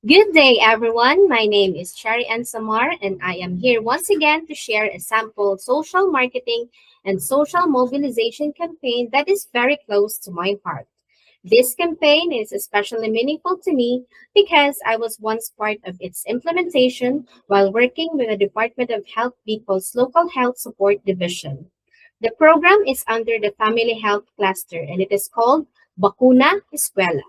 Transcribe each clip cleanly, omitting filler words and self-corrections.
Good day, everyone. My name is Cherry Ann Samar, and I am here once again to share a sample social marketing and social mobilization campaign that is very close to my heart. This campaign is especially meaningful to me because I was once part of its implementation while working with the Department of Health Bicol's Local Health Support Division. The program is under the Family Health Cluster and it is called Bakuna Eskwela.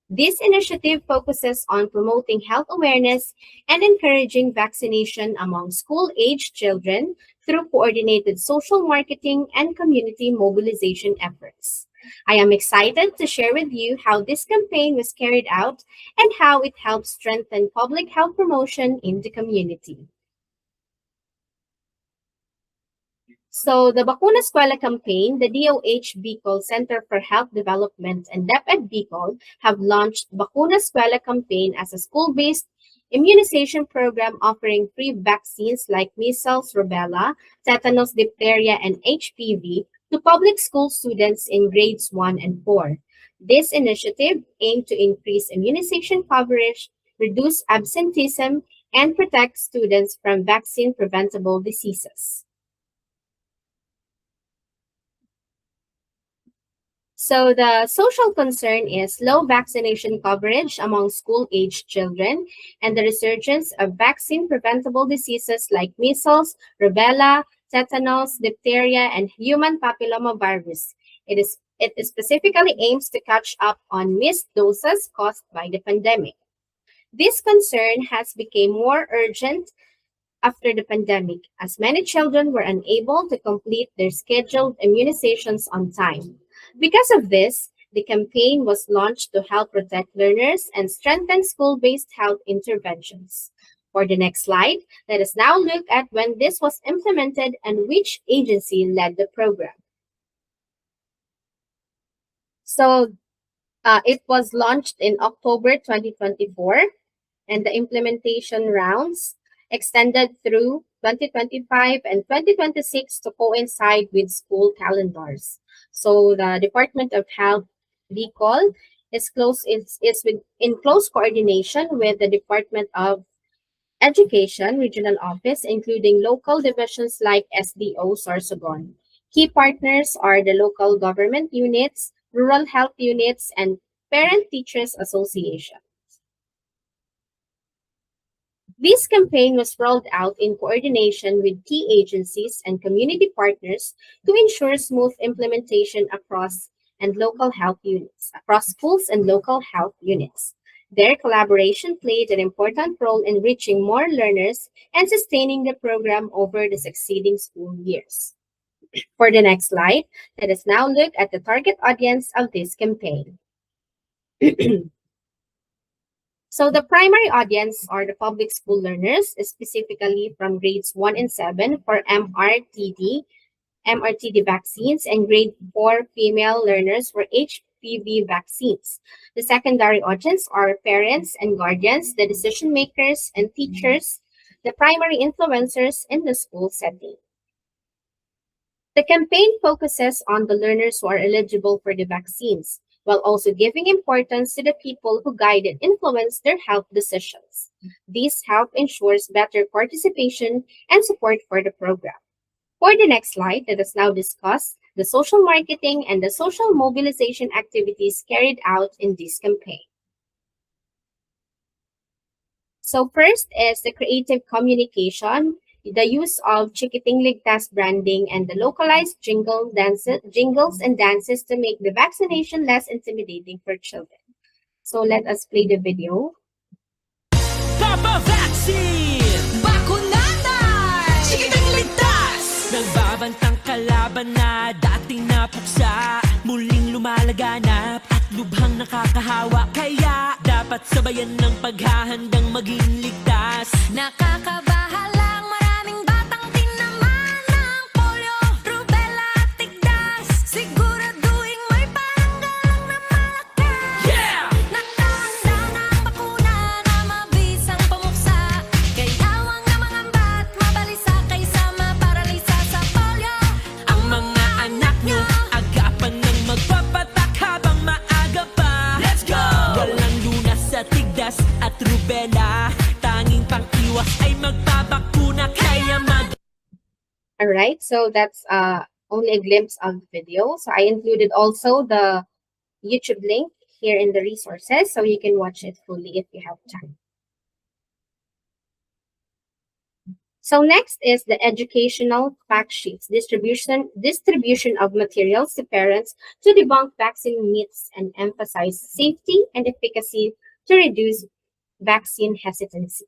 This initiative focuses on promoting health awareness and encouraging vaccination among school-aged children through coordinated social marketing and community mobilization efforts. I am excited to share with you how this campaign was carried out and how it helps strengthen public health promotion in the community. So the Bakuna Eskwela campaign, the DOH Bicol Center for Health Development and DepEd Bicol have launched Bakuna Eskwela campaign as a school-based immunization program offering free vaccines like measles, rubella, tetanus, diphtheria, and HPV to public school students in grades 1 and 4. This initiative aimed to increase immunization coverage, reduce absenteeism, and protect students from vaccine-preventable diseases. So the social concern is low vaccination coverage among school-aged children and the resurgence of vaccine-preventable diseases like measles, rubella, tetanus, diphtheria, and human papillomavirus. It specifically aims to catch up on missed doses caused by the pandemic. This concern has become more urgent after the pandemic, as many children were unable to complete their scheduled immunizations on time. Because of this, the campaign was launched to help protect learners and strengthen school-based health interventions. For the next slide, let us now look at when this was implemented and which agency led the program. So it was launched in October 2024, and the implementation rounds extended through 2025 and 2026 to coincide with school calendars. So the Department of Health Bicol is in close coordination with the Department of Education Regional Office, including local divisions like SDO Sorsogon. Key partners are the local government units, rural health units, and Parent Teachers Association. This campaign was rolled out in coordination with key agencies and community partners to ensure smooth implementation across schools and local health units. Their collaboration played an important role in reaching more learners and sustaining the program over the succeeding school years. For the next slide, let us now look at the target audience of this campaign. So the primary audience are the public school learners, specifically from grades 1 and 7 for MRTD vaccines, and grade 4 female learners for HPV vaccines. The secondary audience are parents and guardians, the decision makers and teachers, the primary influencers in the school setting. The campaign focuses on the learners who are eligible for the vaccines, while also giving importance to the people who guide and influence their health decisions. This help ensures better participation and support for the program. For the next slide, let us now discuss the social marketing and the social mobilization activities carried out in this campaign. So first is the creative communication, the use of Chikiting Ligtas branding, and the localized jingles and dances to make the vaccination less intimidating for children. So let us play the video. Papa Vaccine! Bakunanan! Chikiting Ligtas! Nagbabantang kalaban na dating napuksa, muling lumalaganap at lubhang nakakahawa. Kaya dapat sabayan ng paghahandang maging ligtas. Nakakabahala. Tigda medyas at rubella. Tanging pang-iwas ay magpabakuna, kaya All right, so that's only a glimpse of the video. So I included also the YouTube link here in the resources, so you can watch it fully if you have time. So next is the educational fact sheets, distribution of materials to parents to debunk vaccine myths and emphasize safety and efficacy to reduce vaccine hesitancy.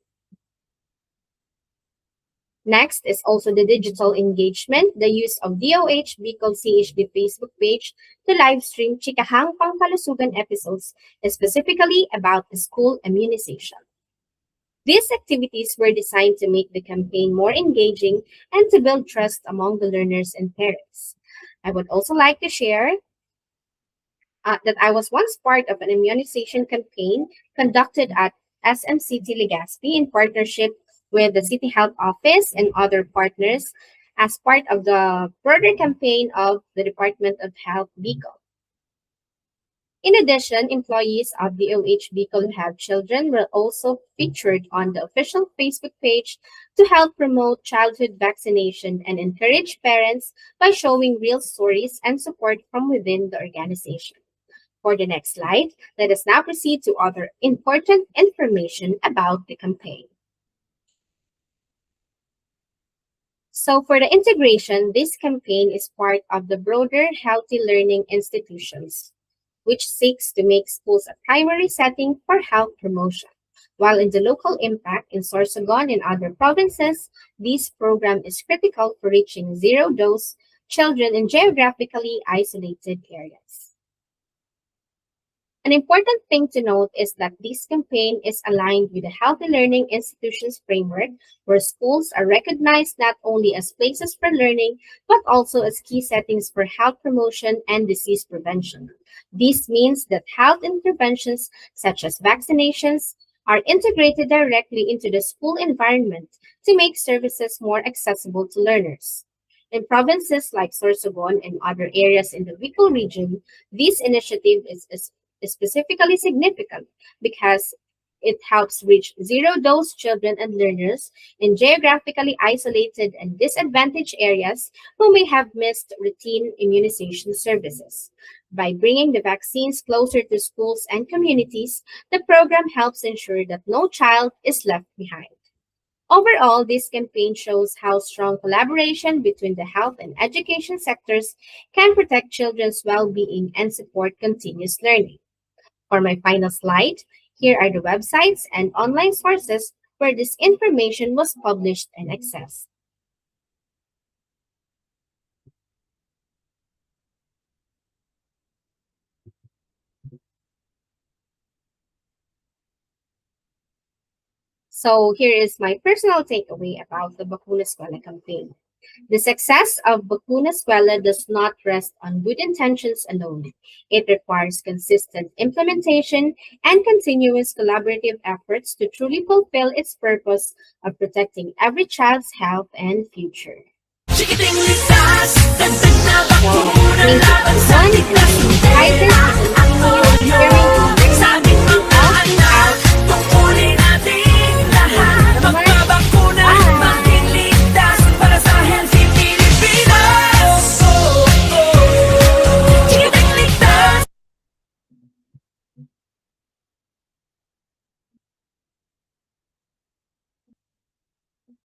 Next is also the digital engagement, the use of DOH Bicol CHD Facebook page to live stream Chikahang Pangkalusugan episodes, specifically about the school immunization. These activities were designed to make the campaign more engaging and to build trust among the learners and parents. I would also like to share that I was once part of an immunization campaign conducted at SMCT Legazpi in partnership with the City Health Office and other partners as part of the broader campaign of the Department of Health Bicol. In addition, employees of DOH Bicol who have children were also featured on the official Facebook page to help promote childhood vaccination and encourage parents by showing real stories and support from within the organization. For the next slide, let us now proceed to other important information about the campaign. So for the integration, this campaign is part of the broader Healthy Learning Institutions, which seeks to make schools a primary setting for health promotion. While in the local impact in Sorsogon and other provinces, this program is critical for reaching zero-dose children in geographically isolated areas. An important thing to note is that this campaign is aligned with the Healthy Learning Institutions framework, where schools are recognized not only as places for learning, but also as key settings for health promotion and disease prevention. This means that health interventions, such as vaccinations, are integrated directly into the school environment to make services more accessible to learners. In provinces like Sorsogon and other areas in the Bicol region, this initiative is specifically significant because it helps reach zero-dose children and learners in geographically isolated and disadvantaged areas who may have missed routine immunization services. By bringing the vaccines closer to schools and communities, the program helps ensure that no child is left behind. Overall, this campaign shows how strong collaboration between the health and education sectors can protect children's well-being and support continuous learning. For my final slide, here are the websites and online sources where this information was published and accessed. So here is my personal takeaway about the Bakuna Eskwela campaign. The success of Bakuna Eskwela does not rest on good intentions alone. It requires consistent implementation and continuous collaborative efforts to truly fulfill its purpose of protecting every child's health and future. Chikiting ligtas, dagdag na So, bakuna thank laban sa you everyone, and I'm excited to continue sharing and bringing sa aming mga out anak.